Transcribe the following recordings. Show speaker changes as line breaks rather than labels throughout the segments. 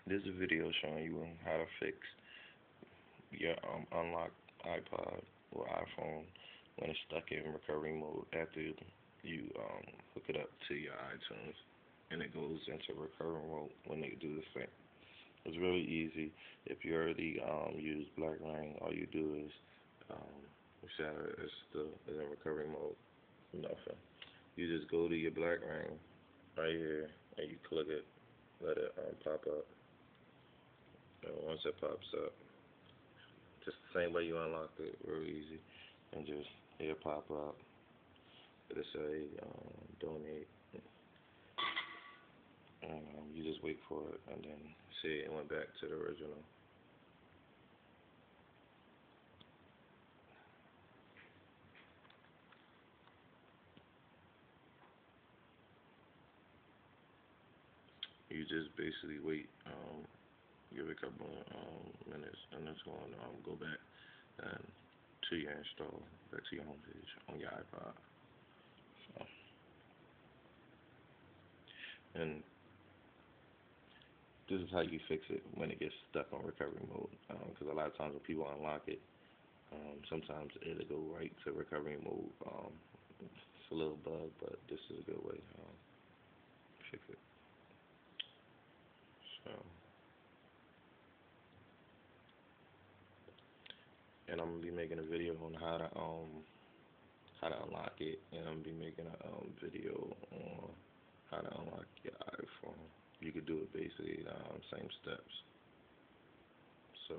This is a video showing you how to fix your unlocked iPod or iPhone when it's stuck in recovery mode after you hook it up to your iTunes and it goes into recovery mode when they do this thing. It's really easy. If you already use BlackRang, all you do is set it as in recovery mode. Nothing. You just go to your BlackRang right here and you click it, let it pop up. And once it pops up, just the same way you unlock it, real easy, and just here pop up. It'll say donate, and you just wait for it, and then see it went back to the original. You just basically wait, give it a couple of minutes, and it's going to go back and to your install, back to your home page on your iPod. So, and this is how you fix it when it gets stuck on recovery mode. Because a lot of times when people unlock it, sometimes it'll go right to recovery mode. It's a little bug, but this is a good way to fix it. So, and I'm gonna be making a video on how to unlock it, and I'm gonna be making a video on how to unlock your iPhone. You could do it basically same steps. So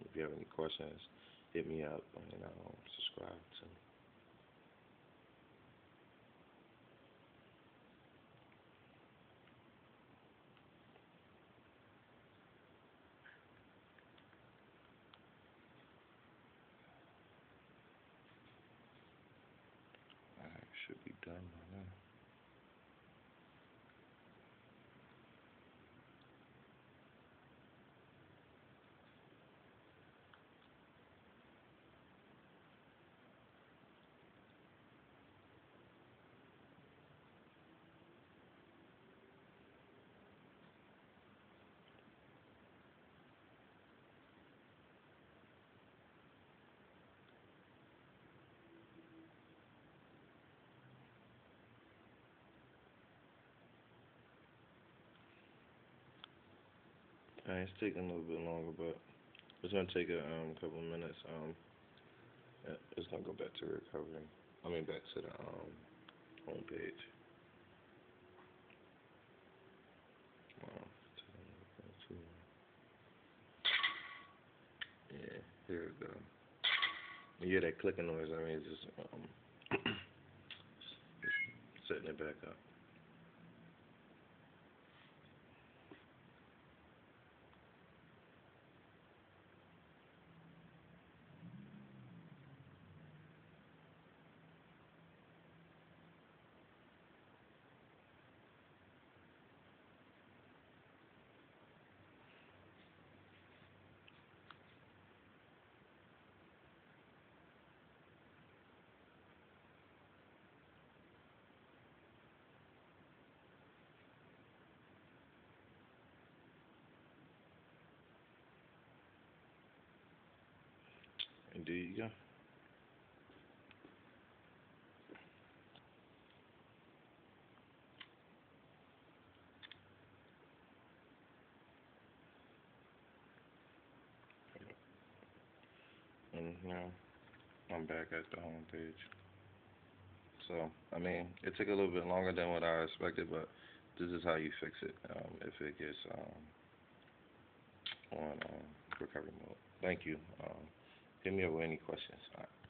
if you have any questions, hit me up and subscribe to me. Alright, should be done by now. It's taking a little bit longer, but it's gonna take a couple of minutes. It's gonna go back to recovery. I mean, back to the home page. Um, yeah, here we go. You hear that clicking noise? I mean, it's just setting it back up. And there you go. And now I'm back at the home page. So, I mean, it took a little bit longer than what I expected, but this is how you fix it if it gets on recovery mode. Thank you. Hit me up with any questions. All right.